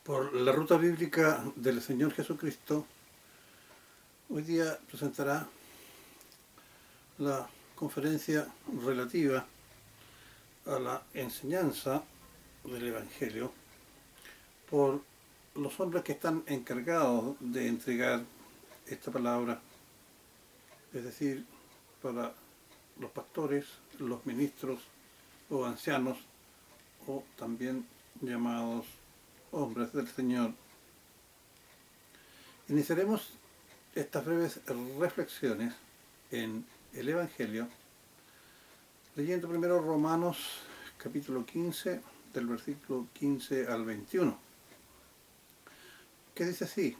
Por la ruta bíblica del Señor Jesucristo, hoy día presentará la conferencia relativa a la enseñanza del Evangelio por los hombres que están encargados de entregar esta palabra, es decir, para los pastores, los ministros o ancianos, o también llamados hombres del Señor. Iniciaremos estas breves reflexiones en el Evangelio leyendo primero Romanos capítulo 15 del versículo 15 al 21, que dice así: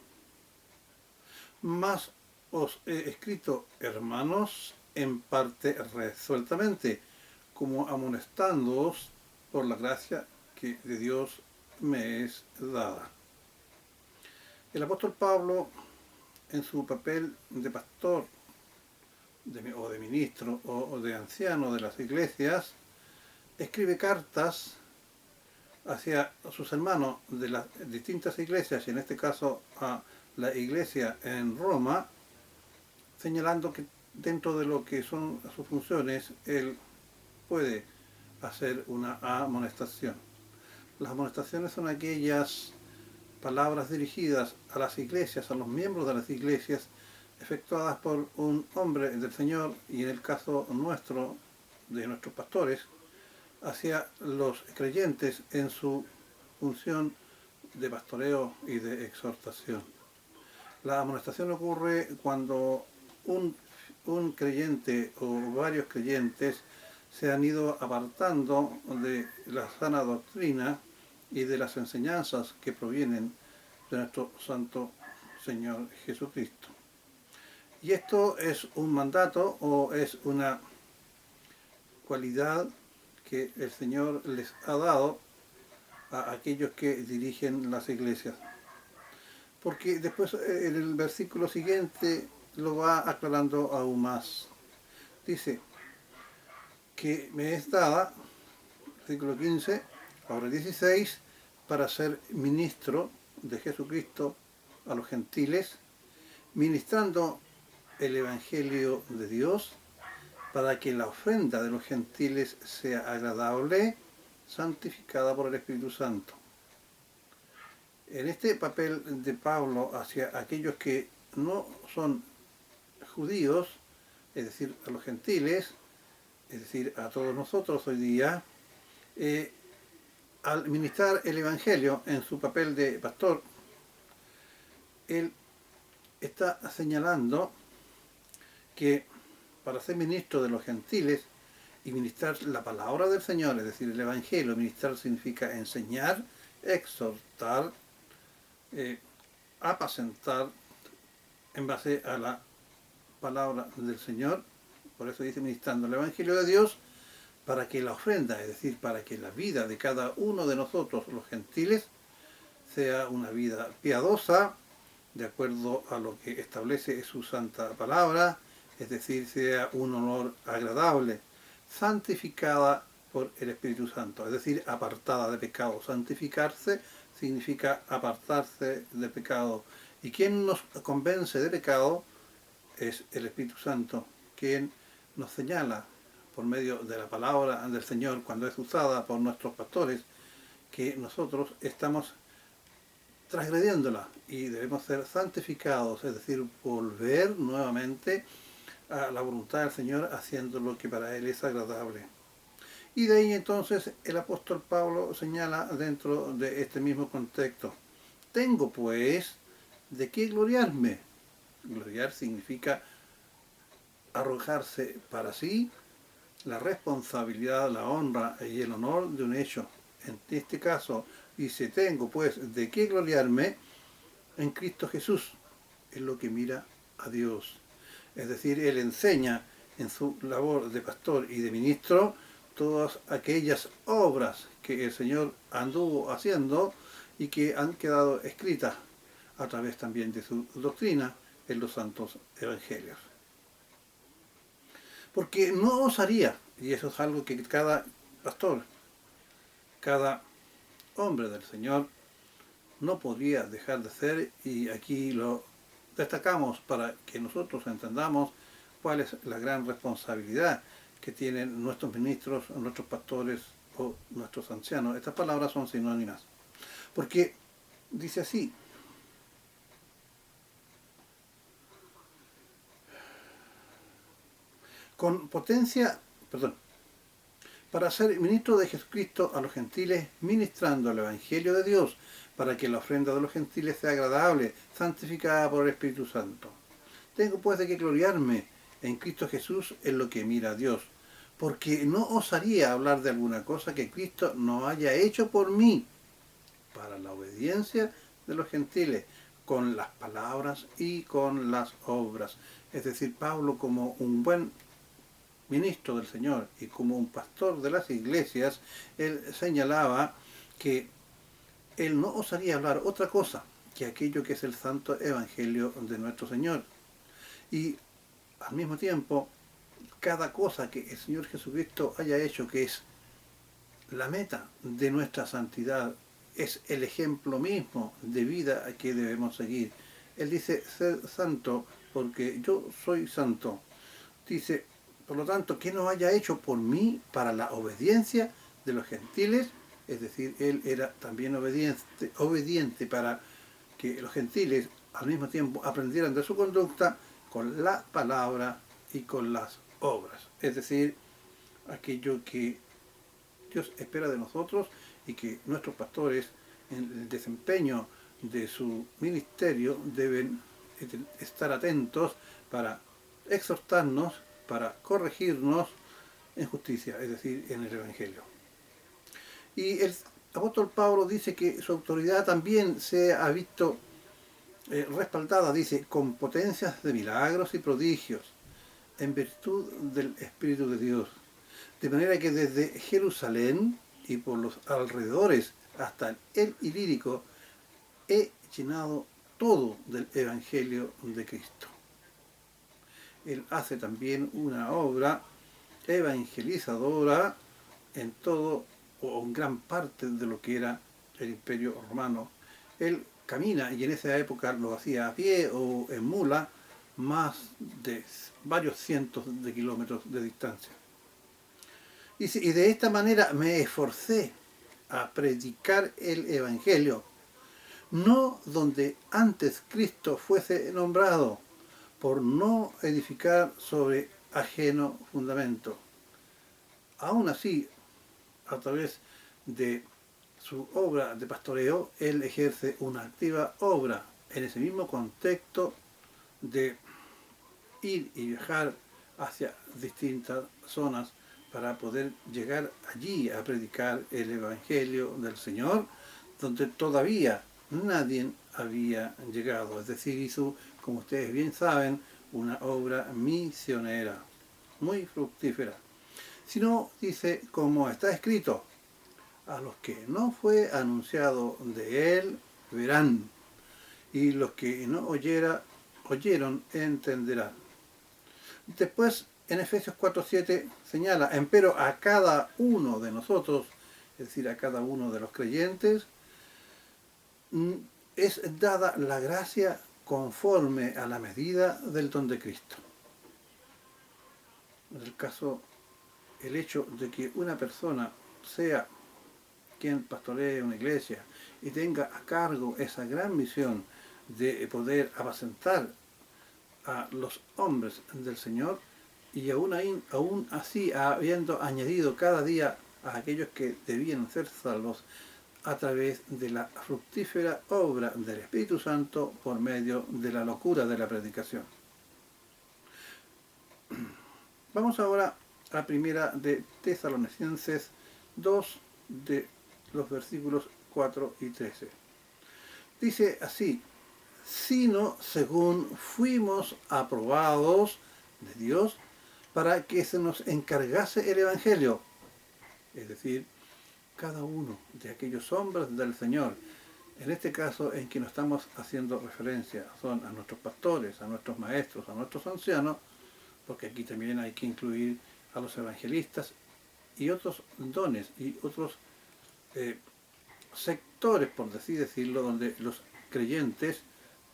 Mas os he escrito, hermanos, en parte resueltamente, como amonestándoos por la gracia que de Dios me es dada. El apóstol Pablo, en su papel de pastor o de ministro o de anciano de las iglesias, escribe cartas hacia sus hermanos de las distintas iglesias, y en este caso a la iglesia en Roma, señalando que dentro de lo que son sus funciones, él puede hacer una amonestación. Las amonestaciones son aquellas palabras dirigidas a las iglesias, a los miembros de las iglesias, efectuadas por un hombre del Señor, y en el caso nuestro, de nuestros pastores, hacia los creyentes en su función de pastoreo y de exhortación. La amonestación ocurre cuando un creyente o varios creyentes se han ido apartando de la sana doctrina y de las enseñanzas que provienen de nuestro Santo Señor Jesucristo. Y esto es un mandato o es una cualidad que el Señor les ha dado a aquellos que dirigen las iglesias. Porque después en el versículo siguiente lo va aclarando aún más. Dice que me es dada, versículo 15, ahora 16, para ser ministro de Jesucristo a los gentiles, ministrando el Evangelio de Dios, para que la ofrenda de los gentiles sea agradable, santificada por el Espíritu Santo. En este papel de Pablo hacia aquellos que no son judíos, es decir, a los gentiles, es decir, a todos nosotros hoy día, al ministrar el Evangelio en su papel de pastor, él está señalando que para ser ministro de los gentiles y ministrar la palabra del Señor, es decir, el Evangelio, ministrar significa enseñar, exhortar, apacentar en base a la palabra del Señor. Por eso dice ministrando el Evangelio de Dios, para que la ofrenda, es decir, para que la vida de cada uno de nosotros, los gentiles, sea una vida piadosa, de acuerdo a lo que establece su santa palabra, es decir, sea un honor agradable, santificada por el Espíritu Santo, es decir, apartada de pecado. Santificarse significa apartarse de pecado. Y quien nos convence de pecado es el Espíritu Santo, quien nos señala por medio de la palabra del Señor, cuando es usada por nuestros pastores, que nosotros estamos transgrediéndola y debemos ser santificados, es decir, volver nuevamente a la voluntad del Señor, haciendo lo que para Él es agradable. Y de ahí entonces el apóstol Pablo señala dentro de este mismo contexto: tengo pues de qué gloriarme. Gloriar significa arrojarse para sí la responsabilidad, la honra y el honor de un hecho. En este caso dice: tengo pues de qué gloriarme en Cristo Jesús, es lo que mira a Dios. Es decir, él enseña en su labor de pastor y de ministro todas aquellas obras que el Señor anduvo haciendo y que han quedado escritas a través también de su doctrina en los santos evangelios. Porque no osaría, y eso es algo que cada pastor, cada hombre del Señor, no podría dejar de ser, y aquí lo destacamos para que nosotros entendamos cuál es la gran responsabilidad que tienen nuestros ministros, nuestros pastores o nuestros ancianos. Estas palabras son sinónimas, porque dice así: con potencia, perdón, para ser ministro de Jesucristo a los gentiles, ministrando el Evangelio de Dios, para que la ofrenda de los gentiles sea agradable, santificada por el Espíritu Santo. Tengo pues de qué gloriarme en Cristo Jesús en lo que mira a Dios, porque no osaría hablar de alguna cosa que Cristo no haya hecho por mí, para la obediencia de los gentiles, con las palabras y con las obras. Es decir, Pablo, como un buen ministro del Señor y como un pastor de las iglesias, él señalaba que él no osaría hablar otra cosa que aquello que es el santo evangelio de nuestro Señor. Y al mismo tiempo, cada cosa que el Señor Jesucristo haya hecho, que es la meta de nuestra santidad, es el ejemplo mismo de vida que debemos seguir. Él dice: sed santo porque yo soy santo. Dice, por lo tanto, que no haya hecho por mí para la obediencia de los gentiles. Es decir, él era también obediente para que los gentiles al mismo tiempo aprendieran de su conducta con la palabra y con las obras. Es decir, aquello que Dios espera de nosotros y que nuestros pastores en el desempeño de su ministerio deben estar atentos para exhortarnos, para corregirnos en justicia, es decir, en el Evangelio. Y el apóstol Pablo dice que su autoridad también se ha visto respaldada, dice, con potencias de milagros y prodigios, en virtud del Espíritu de Dios. De manera que desde Jerusalén y por los alrededores hasta el Ilírico he llenado todo del Evangelio de Cristo. Él hace también una obra evangelizadora en todo o en gran parte de lo que era el Imperio Romano. Él camina, y en esa época lo hacía a pie o en mula, más de varios cientos de kilómetros de distancia. Y de esta manera me esforcé a predicar el Evangelio, no donde antes Cristo fuese nombrado, por no edificar sobre ajeno fundamento. Aún así, a través de su obra de pastoreo, él ejerce una activa obra en ese mismo contexto de ir y viajar hacia distintas zonas para poder llegar allí a predicar el Evangelio del Señor, donde todavía nadie había llegado. Es decir, hizo, como ustedes bien saben, una obra misionera, muy fructífera. Si no, dice, como está escrito, a los que no fue anunciado de él, verán, y los que no oyeron, entenderán. Después, en Efesios 4:7 señala, empero a cada uno de nosotros, es decir, a cada uno de los creyentes, es dada la gracia conforme a la medida del don de Cristo. En el caso, el hecho de que una persona sea quien pastoree una iglesia y tenga a cargo esa gran misión de poder apacentar a los hombres del Señor, y aún así habiendo añadido cada día a aquellos que debían ser salvos a través de la fructífera obra del Espíritu Santo por medio de la locura de la predicación. Vamos ahora a la primera de Tesalonicenses 2, de los versículos 4 y 13. Dice así: sino según fuimos aprobados de Dios para que se nos encargase el Evangelio. Es decir, cada uno de aquellos hombres del Señor, en este caso en que nos estamos haciendo referencia, son a nuestros pastores, a nuestros maestros, a nuestros ancianos, porque aquí también hay que incluir a los evangelistas y otros dones y otros sectores, por así decirlo, donde los creyentes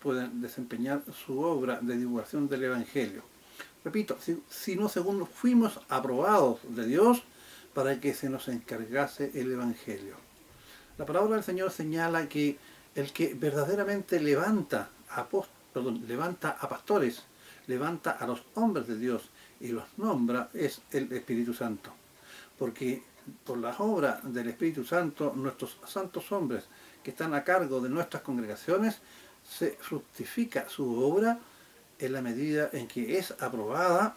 pueden desempeñar su obra de divulgación del Evangelio. Repito, sino según fuimos aprobados de Dios para que se nos encargase el Evangelio. La palabra del Señor señala que el que verdaderamente levanta a pastores, levanta a los hombres de Dios y los nombra es el Espíritu Santo. Porque por la obra del Espíritu Santo, nuestros santos hombres que están a cargo de nuestras congregaciones, se fructifica su obra en la medida en que es aprobada,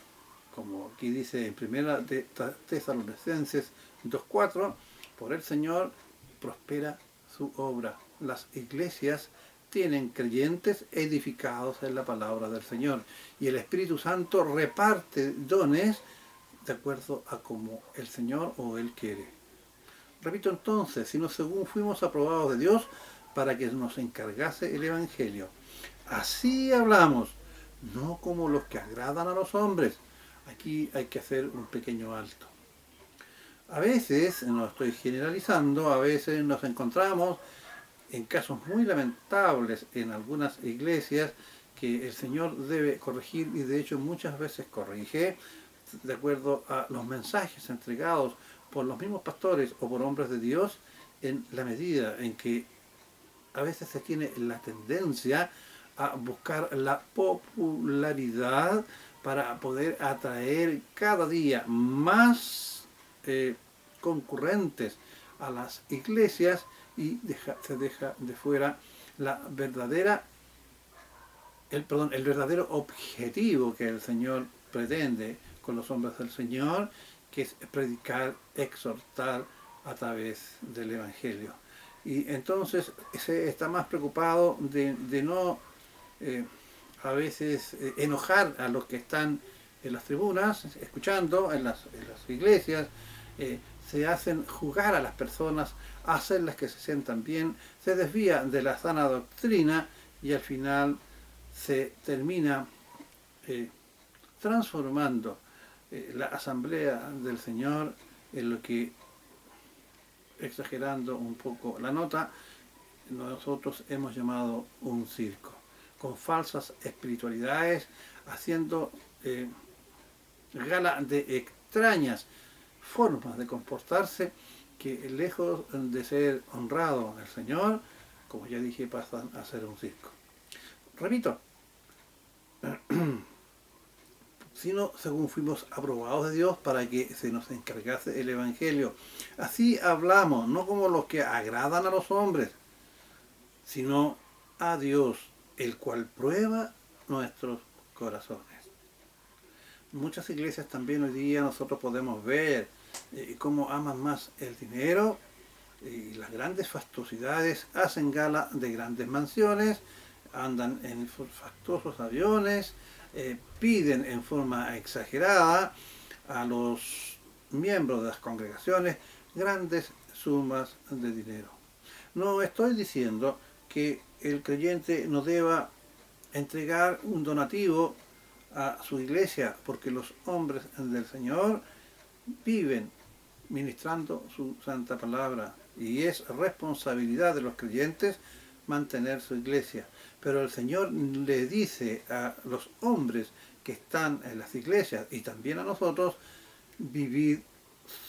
como aquí dice en Primera de Tesalonicenses 2:4, por el Señor prospera su obra. Las iglesias tienen creyentes edificados en la palabra del Señor y el Espíritu Santo reparte dones de acuerdo a como el Señor o Él quiere. Repito entonces, sino según fuimos aprobados de Dios para que nos encargase el Evangelio. Así hablamos, no como los que agradan a los hombres. Aquí hay que hacer un pequeño alto. A veces, no estoy generalizando, a veces nos encontramos en casos muy lamentables en algunas iglesias que el Señor debe corregir y de hecho muchas veces corrige de acuerdo a los mensajes entregados por los mismos pastores o por hombres de Dios en la medida en que a veces se tiene la tendencia a buscar la popularidad para poder atraer cada día más concurrentes a las iglesias y se deja de fuera el verdadero objetivo que el Señor pretende con los hombres del Señor, que es predicar, exhortar a través del Evangelio. Y entonces se está más preocupado de no a veces enojar a los que están en las tribunas, escuchando en las iglesias, se hacen jugar a las personas, hacerlas que se sientan bien, se desvía de la sana doctrina y al final se termina transformando la asamblea del Señor en lo que, exagerando un poco la nota, nosotros hemos llamado un circo, con falsas espiritualidades, haciendo gala de extrañas formas de comportarse que lejos de ser honrado el Señor, como ya dije, pasan a ser un circo. Repito, sino según fuimos aprobados de Dios para que se nos encargase el Evangelio. Así hablamos, no como los que agradan a los hombres, sino a Dios, el cual prueba nuestros corazones. Muchas iglesias también hoy día nosotros podemos ver cómo aman más el dinero y las grandes fastuosidades, hacen gala de grandes mansiones, andan en fastuosos aviones, piden en forma exagerada a los miembros de las congregaciones grandes sumas de dinero. No estoy diciendo que el creyente no deba entregar un donativo a su iglesia, porque los hombres del Señor viven ministrando su santa palabra y es responsabilidad de los creyentes mantener su iglesia. Pero el Señor le dice a los hombres que están en las iglesias y también a nosotros, vivir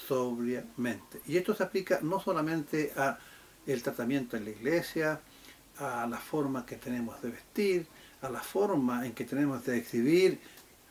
sobriamente. Y esto se aplica no solamente a el tratamiento en la iglesia, a la forma que tenemos de vestir, a la forma en que tenemos de exhibir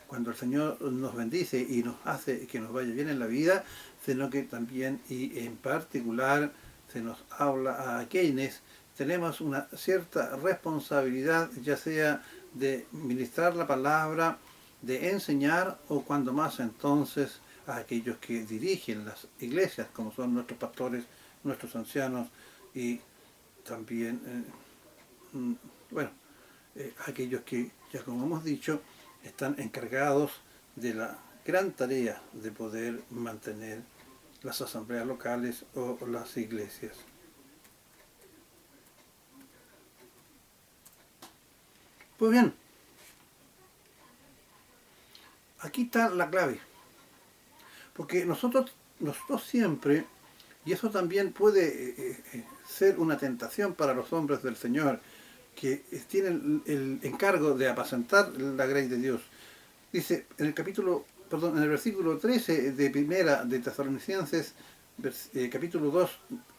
cuando el Señor nos bendice y nos hace que nos vaya bien en la vida, sino que también y en particular se nos habla a quienes tenemos una cierta responsabilidad, ya sea de ministrar la palabra, de enseñar o cuando más entonces a aquellos que dirigen las iglesias, como son nuestros pastores, nuestros ancianos y también, aquellos que, ya como hemos dicho, están encargados de la gran tarea de poder mantener las asambleas locales o las iglesias. Pues bien, aquí está la clave, porque nosotros siempre Y eso también puede ser una tentación para los hombres del Señor, que tienen el encargo de apacentar la grey de Dios. Dice en el en el versículo 13 de primera de Tesalonicenses, capítulo 2,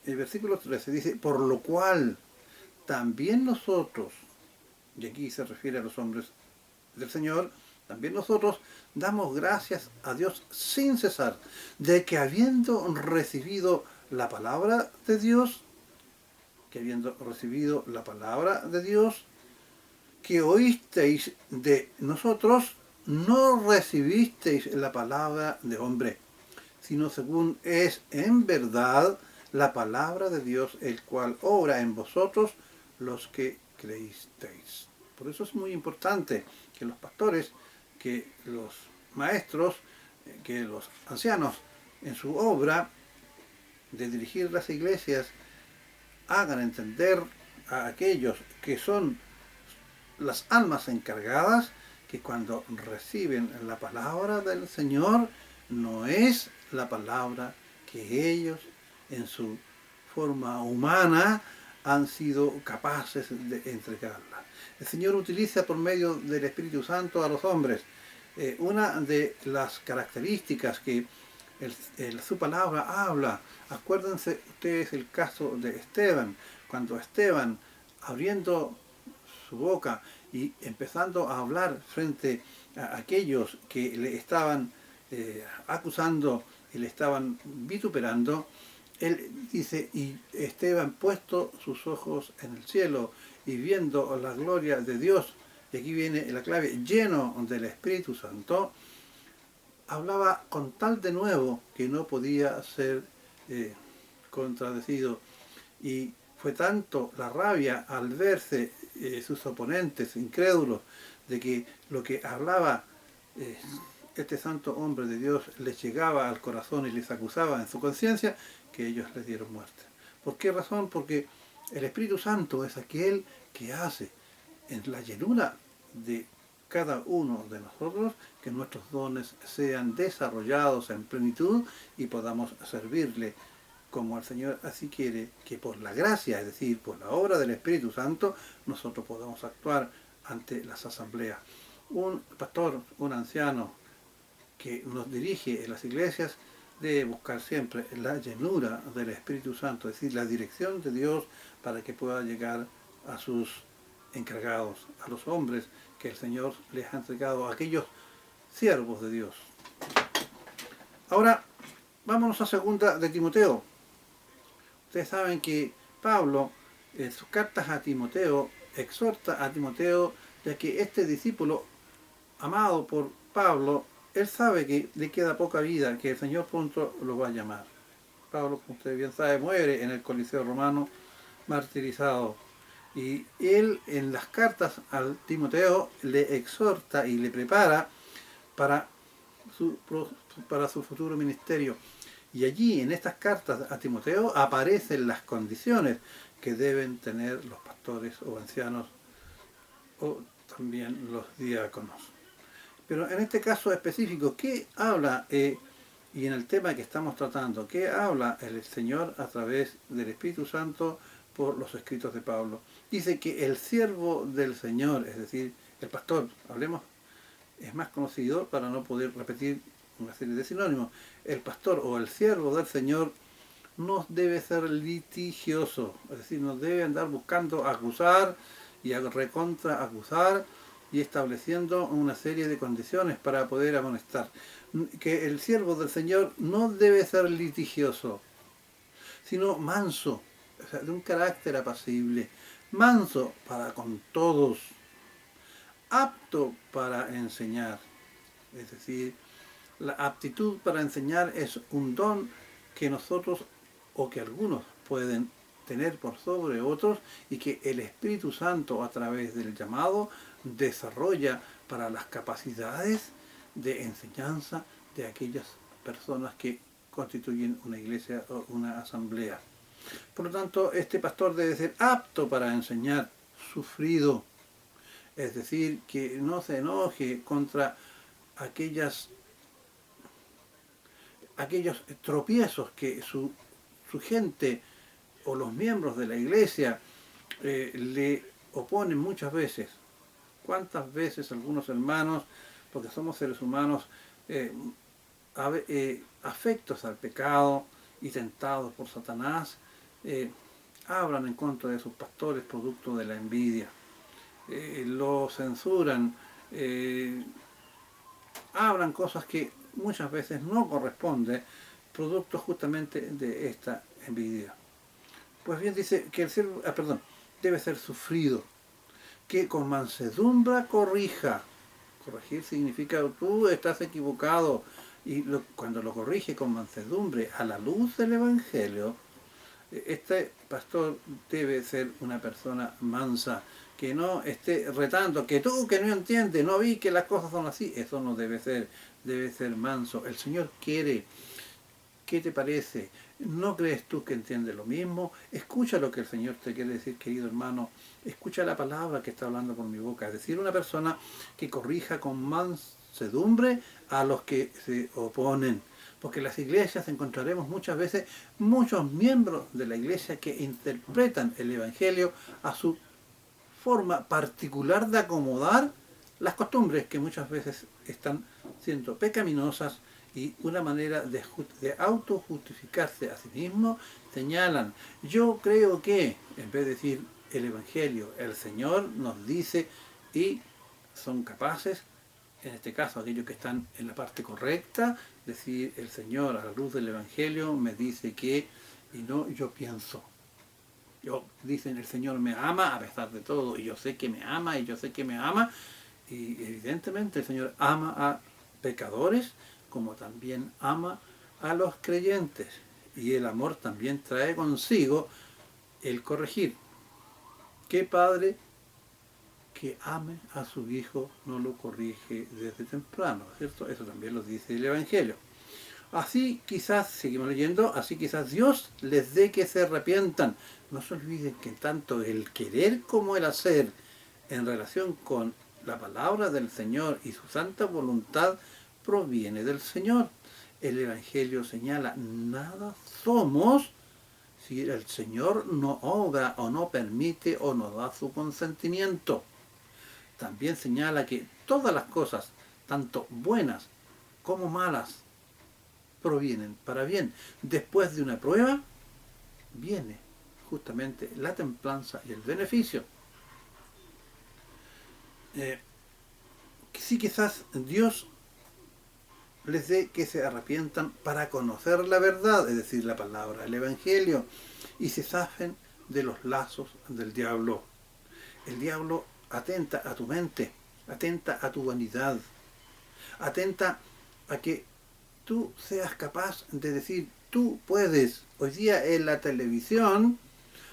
versículo 13, dice, por lo cual también nosotros, y aquí se refiere a los hombres del Señor, también nosotros damos gracias a Dios sin cesar, de que habiendo recibido la palabra de Dios, que oísteis de nosotros, no recibisteis la palabra de hombre, sino según es en verdad la palabra de Dios, el cual obra en vosotros los que creísteis. Por eso es muy importante que los pastores, que los maestros, que los ancianos, en su obra de dirigir las iglesias, hagan entender a aquellos que son las almas encargadas, que cuando reciben la palabra del Señor, no es la palabra que ellos en su forma humana han sido capaces de entregarla. El Señor utiliza por medio del Espíritu Santo a los hombres. Una de las características que su palabra habla, acuérdense ustedes el caso de Esteban, cuando Esteban, abriendo su boca y empezando a hablar frente a aquellos que le estaban acusando y le estaban vituperando, él dice, y Esteban puesto sus ojos en el cielo y viendo la gloria de Dios, y aquí viene la clave, lleno del Espíritu Santo, hablaba con tal de nuevo que no podía ser contradecido. Y fue tanto la rabia al verse sus oponentes incrédulos de que lo que hablaba este santo hombre de Dios les llegaba al corazón y les acusaba en su conciencia, que ellos les dieron muerte. ¿Por qué razón? Porque el Espíritu Santo es aquel que hace en la llenura de cada uno de nosotros que nuestros dones sean desarrollados en plenitud y podamos servirle como el Señor así quiere, que por la gracia, es decir, por la obra del Espíritu Santo, nosotros podamos actuar ante las asambleas. Un pastor, un anciano que nos dirige en las iglesias, debe buscar siempre la llenura del Espíritu Santo, es decir, la dirección de Dios para que pueda llegar a sus encargados, a los hombres que el Señor les ha entregado, a aquellos siervos de Dios. Ahora, vámonos a segunda de Timoteo. Ustedes saben que Pablo, en sus cartas a Timoteo, exhorta a Timoteo, ya que este discípulo, amado por Pablo, él sabe que le queda poca vida, que el Señor pronto lo va a llamar. Pablo, como usted bien sabe, muere en el Coliseo Romano, martirizado. Y él en las cartas al Timoteo le exhorta y le prepara para su futuro ministerio. Y allí, en estas cartas a Timoteo, aparecen las condiciones que deben tener los pastores o ancianos o también los diáconos. Pero en este caso específico, ¿qué habla, y en el tema que estamos tratando, qué habla el Señor a través del Espíritu Santo por los escritos de Pablo? Dice que el siervo del Señor, es decir, el pastor, hablemos, es más conocido para no poder repetir una serie de sinónimos. El pastor o el siervo del Señor no debe ser litigioso, es decir, no debe andar buscando acusar y recontra acusar y estableciendo una serie de condiciones para poder amonestar. Que el siervo del Señor no debe ser litigioso, sino manso, o sea, de un carácter apacible, manso para con todos, apto para enseñar, es decir, la aptitud para enseñar es un don que nosotros o que algunos pueden tener por sobre otros y que el Espíritu Santo a través del llamado desarrolla para las capacidades de enseñanza de aquellas personas que constituyen una iglesia o una asamblea. Por lo tanto, este pastor debe ser apto para enseñar, sufrido, es decir, que no se enoje contra aquellos tropiezos que su su gente o los miembros de la iglesia le oponen muchas veces. ¿Cuántas veces algunos hermanos, porque somos seres humanos, afectos al pecado y tentados por Satanás, hablan en contra de sus pastores producto de la envidia, lo censuran, hablan cosas que muchas veces no corresponden, producto justamente de esta envidia? Pues bien, dice que el siervo, debe ser sufrido, que con mansedumbre corrija. Corregir significa tú estás equivocado, y cuando lo corrige con mansedumbre a la luz del Evangelio, este pastor debe ser una persona mansa, que no esté retando, que tú que no entiendes, no vi que las cosas son así. Eso no debe ser manso. El Señor quiere. ¿Qué te parece? ¿No crees tú que entiendes lo mismo? Escucha lo que el Señor te quiere decir, querido hermano. Escucha la palabra que está hablando por mi boca. Es decir, una persona que corrija con mansedumbre a los que se oponen. Porque en las iglesias encontraremos muchas veces muchos miembros de la iglesia que interpretan el Evangelio a su forma particular de acomodar las costumbres que muchas veces están siendo pecaminosas, y una manera de autojustificarse a sí mismo. Señalan, yo creo que, en vez de decir el Evangelio, el Señor nos dice, y son capaces, en este caso aquellos que están en la parte correcta, decir el Señor a la luz del Evangelio me dice que, y no yo pienso. Dicen el Señor me ama a pesar de todo, y yo sé que me ama, y yo sé que me ama, y evidentemente el Señor ama a pecadores, como también ama a los creyentes. Y el amor también trae consigo el corregir. ¿Qué padre que ame a su hijo no lo corrige desde temprano? ¿Cierto? Eso también lo dice el Evangelio. Así quizás, seguimos leyendo, así quizás Dios les dé que se arrepientan. No se olviden que tanto el querer como el hacer en relación con la palabra del Señor y su santa voluntad proviene del Señor. El Evangelio señala, nada somos si el Señor no obra o no permite o no da su consentimiento. También señala que todas las cosas, tanto buenas como malas, provienen para bien. Después de una prueba, viene justamente la templanza y el beneficio. Sí, quizás Dios les dé que se arrepientan para conocer la verdad, es decir, la palabra, el Evangelio, y se zafen de los lazos del diablo. El diablo atenta a tu mente, atenta a tu vanidad, atenta a que tú seas capaz de decir, tú puedes. Hoy día en la televisión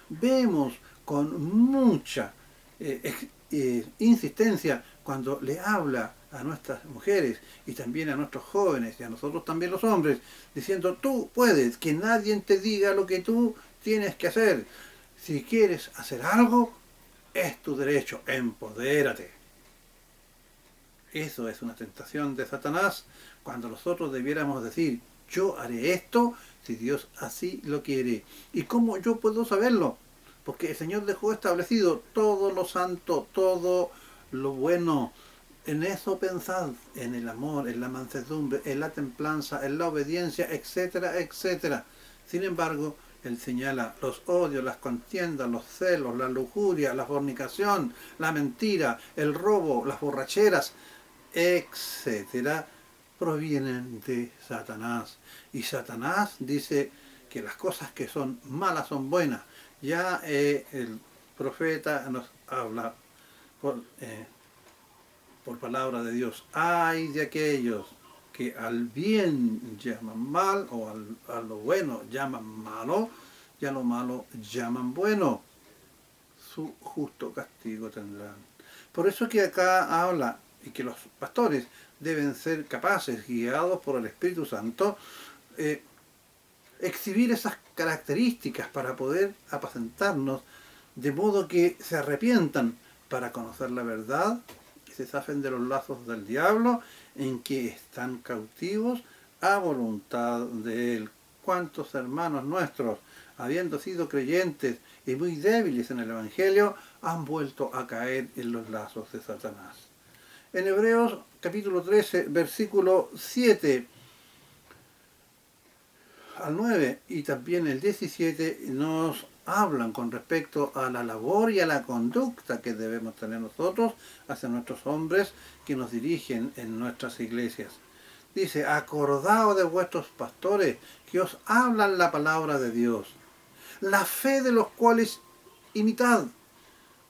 vemos con mucha insistencia cuando le habla a nuestras mujeres y también a nuestros jóvenes y a nosotros también los hombres, diciendo, tú puedes, que nadie te diga lo que tú tienes que hacer. Si quieres hacer algo, es tu derecho, empodérate. Eso es una tentación de Satanás, cuando nosotros debiéramos decir, yo haré esto si Dios así lo quiere. ¿Y cómo yo puedo saberlo? Porque el Señor dejó establecido todo lo santo, todo lo bueno. En eso pensad, en el amor, en la mansedumbre, en la templanza, en la obediencia, etcétera, etcétera. Sin embargo, Él señala los odios, las contiendas, los celos, la lujuria, la fornicación, la mentira, el robo, las borracheras, etcétera, provienen de Satanás. Y Satanás dice que las cosas que son malas son buenas. Ya el profeta nos habla por palabra de Dios. Ay de aquellos que al bien llaman mal, o a lo bueno llaman malo, y a lo malo llaman bueno. Su justo castigo tendrán. Por eso que acá habla, y que los pastores deben ser capaces, guiados por el Espíritu Santo, exhibir esas características para poder apacentarnos, de modo que se arrepientan para conocer la verdad, que se zafen de los lazos del diablo, en que están cautivos a voluntad de él. cuántos hermanos nuestros, habiendo sido creyentes y muy débiles en el Evangelio, han vuelto a caer en los lazos de Satanás. En Hebreos capítulo 13, versículo 7 al 9 y también el 17 nos hablan con respecto a la labor y a la conducta que debemos tener nosotros hacia nuestros hombres que nos dirigen en nuestras iglesias. Dice, acordaos de vuestros pastores que os hablan la palabra de Dios, la fe de los cuales imitad.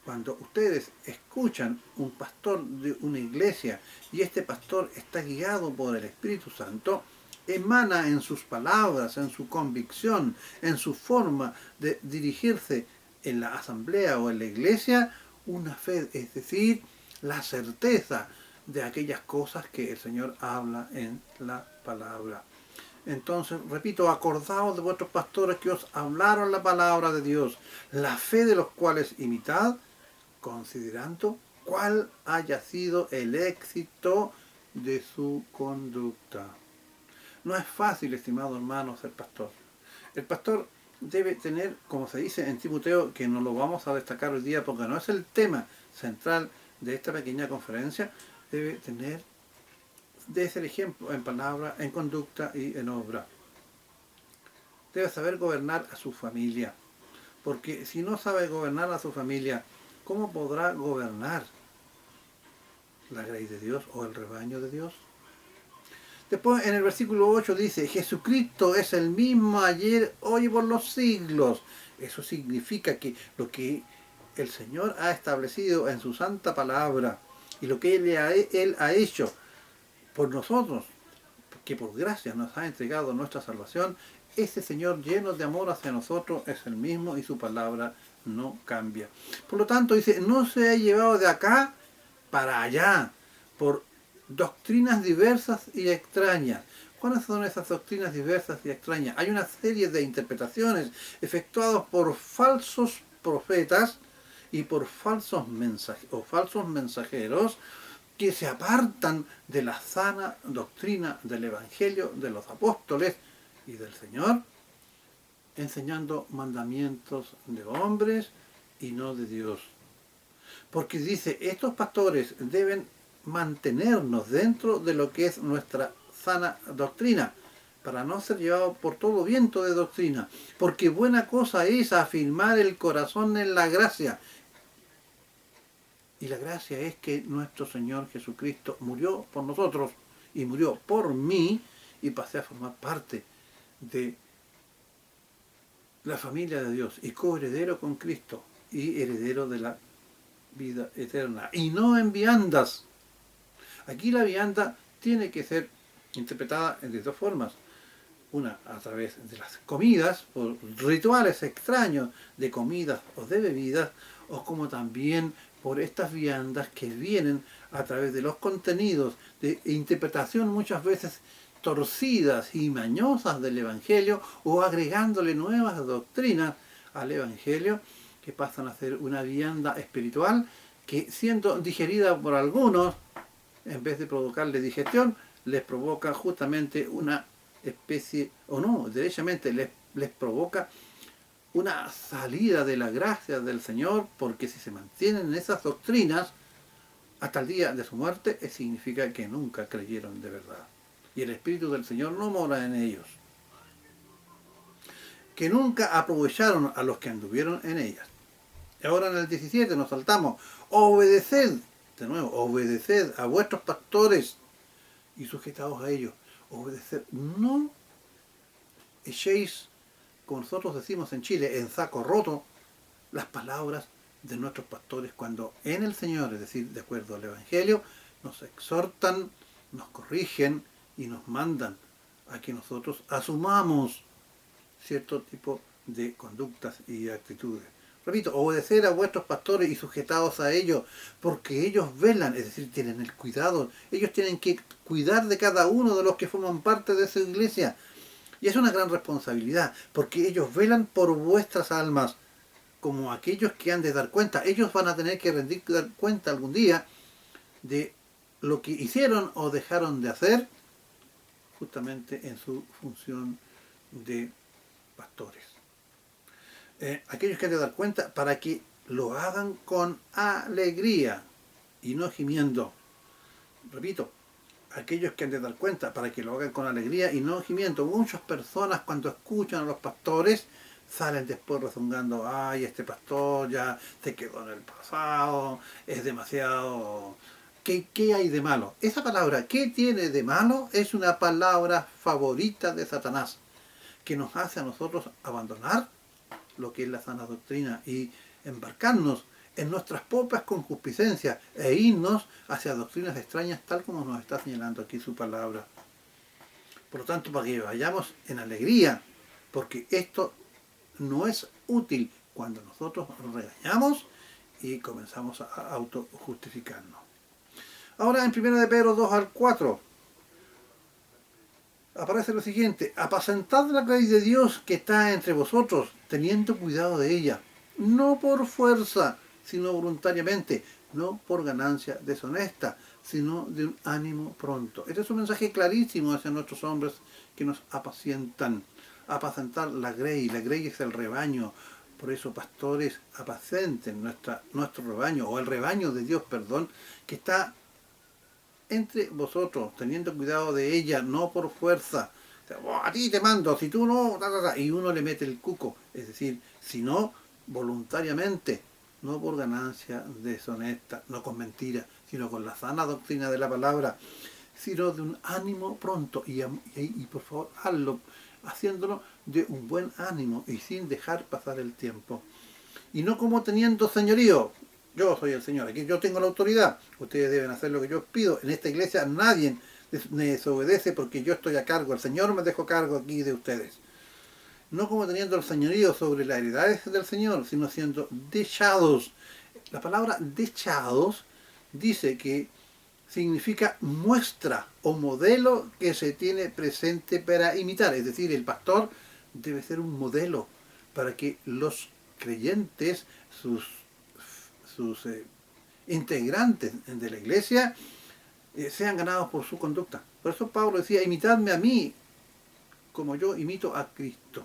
Cuando ustedes escuchan un pastor de una iglesia y este pastor está guiado por el Espíritu Santo, emana en sus palabras, en su convicción, en su forma de dirigirse en la asamblea o en la iglesia, una fe, es decir, la certeza de aquellas cosas que el Señor habla en la palabra. Entonces, repito, acordaos de vuestros pastores que os hablaron la palabra de Dios, la fe de los cuales imitad, considerando cuál haya sido el éxito de su conducta. No es fácil, estimados hermanos, ser pastor. El pastor debe tener, como se dice en Timoteo, que no lo vamos a destacar hoy día porque no es el tema central de esta pequeña conferencia, debe ser ejemplo en palabra, en conducta y en obra. Debe saber gobernar a su familia, porque si no sabe gobernar a su familia, ¿cómo podrá gobernar la grey de Dios o el rebaño de Dios? Después en el versículo 8 dice, Jesucristo es el mismo ayer, hoy y por los siglos. Eso significa que lo que el Señor ha establecido en su santa palabra y lo que Él ha hecho por nosotros, que por gracia nos ha entregado nuestra salvación, ese Señor lleno de amor hacia nosotros es el mismo y su palabra no cambia. Por lo tanto, dice, no se ha llevado de acá para allá por doctrinas diversas y extrañas. ¿Cuáles son esas doctrinas diversas y extrañas? Hay una serie de interpretaciones efectuadas por falsos profetas y por falsos mensajeros que se apartan de la sana doctrina del Evangelio de los apóstoles y del Señor, enseñando mandamientos de hombres y no de Dios. Porque dice, estos pastores deben mantenernos dentro de lo que es nuestra sana doctrina, para no ser llevados por todo viento de doctrina, porque buena cosa es afirmar el corazón en la gracia. Y la gracia es que nuestro Señor Jesucristo murió por nosotros y murió por mí y pasé a formar parte de la familia de Dios y coheredero con Cristo y heredero de la vida eterna y no en viandas. Aquí la vianda tiene que ser interpretada de dos formas. Una a través de las comidas, por rituales extraños de comidas o de bebidas, o como también por estas viandas que vienen a través de los contenidos de interpretación muchas veces torcidas y mañosas del Evangelio o agregándole nuevas doctrinas al Evangelio que pasan a ser una vianda espiritual que siendo digerida por algunos, en vez de provocarle digestión, les provoca justamente una especie, o no, derechamente les provoca una salida de la gracia del Señor, porque si se mantienen en esas doctrinas hasta el día de su muerte, significa que nunca creyeron de verdad. Y el Espíritu del Señor no mora en ellos. Que nunca aprovecharon a los que anduvieron en ellas. Y ahora en el 17 nos saltamos, obedeced, de nuevo, obedeced a vuestros pastores y sujetaos a ellos. Obedeced, no echéis, como nosotros decimos en Chile, en saco roto las palabras de nuestros pastores cuando en el Señor, es decir, de acuerdo al Evangelio, nos exhortan, nos corrigen y nos mandan a que nosotros asumamos cierto tipo de conductas y actitudes. Repito, obedecer a vuestros pastores y sujetados a ellos, porque ellos velan, es decir, tienen el cuidado, ellos tienen que cuidar de cada uno de los que forman parte de su iglesia. Y es una gran responsabilidad, porque ellos velan por vuestras almas, como aquellos que han de dar cuenta. Ellos van a tener que dar cuenta algún día de lo que hicieron o dejaron de hacer, justamente en su función de pastores. Aquellos que han de dar cuenta para que lo hagan con alegría y no gimiendo. Repito, aquellos que han de dar cuenta para que lo hagan con alegría y no gimiendo. Muchas personas cuando escuchan a los pastores salen después rezongando, ay, este pastor ya se quedó en el pasado, es demasiado... ¿Qué hay de malo? Esa palabra, ¿qué tiene de malo? Es una palabra favorita de Satanás, que nos hace a nosotros abandonar lo que es la sana doctrina y embarcarnos en nuestras propias concupiscencias e irnos hacia doctrinas extrañas, tal como nos está señalando aquí su palabra. Por lo tanto, para que vayamos en alegría, porque esto no es útil cuando nosotros regañamos y comenzamos a autojustificarnos. Ahora en 1 de Pedro 2 al 4 aparece lo siguiente: apacentad la grey de Dios que está entre vosotros, teniendo cuidado de ella, no por fuerza, sino voluntariamente, no por ganancia deshonesta, sino de un ánimo pronto. Este es un mensaje clarísimo hacia nuestros hombres que nos apacientan. Apacentar la grey es el rebaño. Por eso, pastores, apacenten nuestro rebaño, o el rebaño de Dios, perdón, que está entre vosotros, teniendo cuidado de ella, no por fuerza. A ti te mando, si tú no, y uno le mete el cuco. Es decir, sino voluntariamente, no por ganancia deshonesta, no con mentiras, sino con la sana doctrina de la palabra, sino de un ánimo pronto. Y por favor, hazlo, haciéndolo de un buen ánimo y sin dejar pasar el tiempo. Y no como teniendo señorío. Yo soy el Señor, aquí yo tengo la autoridad, ustedes deben hacer lo que yo os pido. En esta iglesia nadie me desobedece porque yo estoy a cargo, el Señor me dejó cargo aquí de ustedes. No como teniendo el señorío sobre las heredades del Señor, sino siendo dechados. La palabra dechados dice que significa muestra o modelo que se tiene presente para imitar. Es decir, el pastor debe ser un modelo para que los creyentes, sus integrantes de la iglesia, sean ganados por su conducta. Por eso Pablo decía, imitadme a mí como yo imito a Cristo.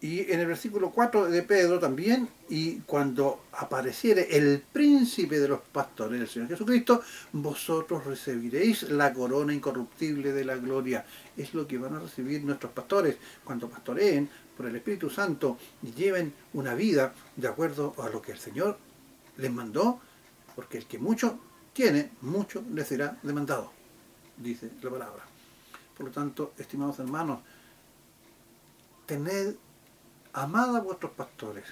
Y en el versículo 4 de Pedro también, y cuando apareciere el príncipe de los pastores, el Señor Jesucristo, vosotros recibiréis la corona incorruptible de la gloria. Es lo que van a recibir nuestros pastores cuando pastoreen por el Espíritu Santo y lleven una vida de acuerdo a lo que el Señor les mandó, porque el que mucho tiene, mucho le será demandado, dice la palabra. Por lo tanto, estimados hermanos, tened amad a vuestros pastores,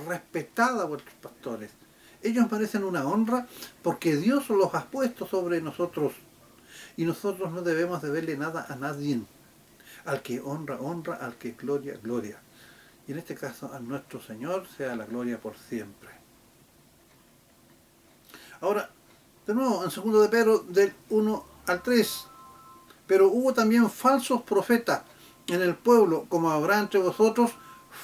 respetad a vuestros pastores. Ellos merecen una honra porque Dios los ha puesto sobre nosotros y nosotros no debemos deberle nada a nadie. Al que honra, honra, al que gloria, gloria. Y en este caso a nuestro Señor sea la gloria por siempre. Ahora, de nuevo, en 2 de Pedro, del 1 al 3. Pero hubo también falsos profetas en el pueblo, como habrá entre vosotros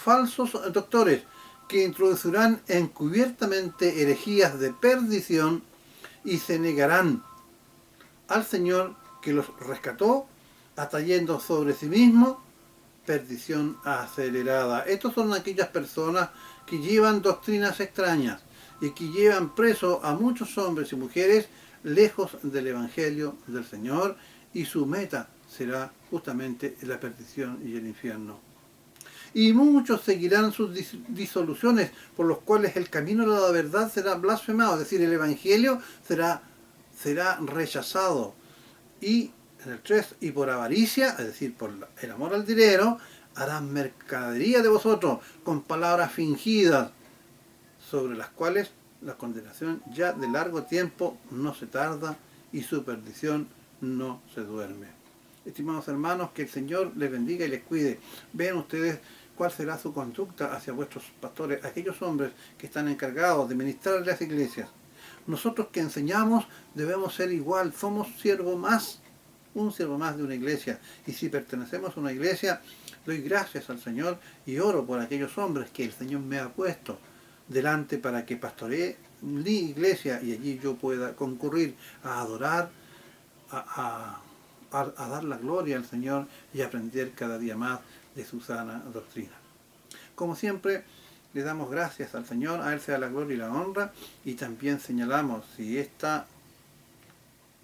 falsos doctores, que introducirán encubiertamente herejías de perdición y se negarán al Señor que los rescató, atrayendo sobre sí mismo perdición acelerada. Estos son aquellas personas que llevan doctrinas extrañas y que llevan preso a muchos hombres y mujeres lejos del Evangelio del Señor, y su meta será justamente la perdición y el infierno. Y muchos seguirán sus disoluciones, por los cuales el camino de la verdad será blasfemado, es decir, el Evangelio será rechazado. Y en el 3, y por avaricia, es decir, por el amor al dinero, harán mercadería de vosotros con palabras fingidas, sobre las cuales la condenación ya de largo tiempo no se tarda y su perdición no se duerme. Estimados hermanos, que el Señor les bendiga y les cuide. Vean ustedes cuál será su conducta hacia vuestros pastores, aquellos hombres que están encargados de ministrar las iglesias. Nosotros que enseñamos debemos ser igual, somos siervo más, un siervo más de una iglesia. Y si pertenecemos a una iglesia, doy gracias al Señor y oro por aquellos hombres que el Señor me ha puesto delante para que pastoree mi iglesia y allí yo pueda concurrir a adorar, a a dar la gloria al Señor y aprender cada día más de su sana doctrina. Como siempre, le damos gracias al Señor, a Él sea la gloria y la honra, y también señalamos si esta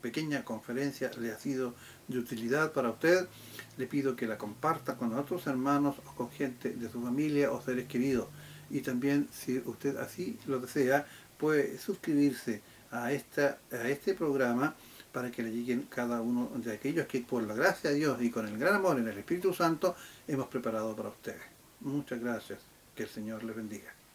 pequeña conferencia le ha sido de utilidad para usted, le pido que la comparta con otros hermanos o con gente de su familia o seres queridos. Y también, si usted así lo desea, puede suscribirse a este programa para que le lleguen cada uno de aquellos que por la gracia de Dios y con el gran amor en el Espíritu Santo hemos preparado para ustedes. Muchas gracias. Que el Señor les bendiga.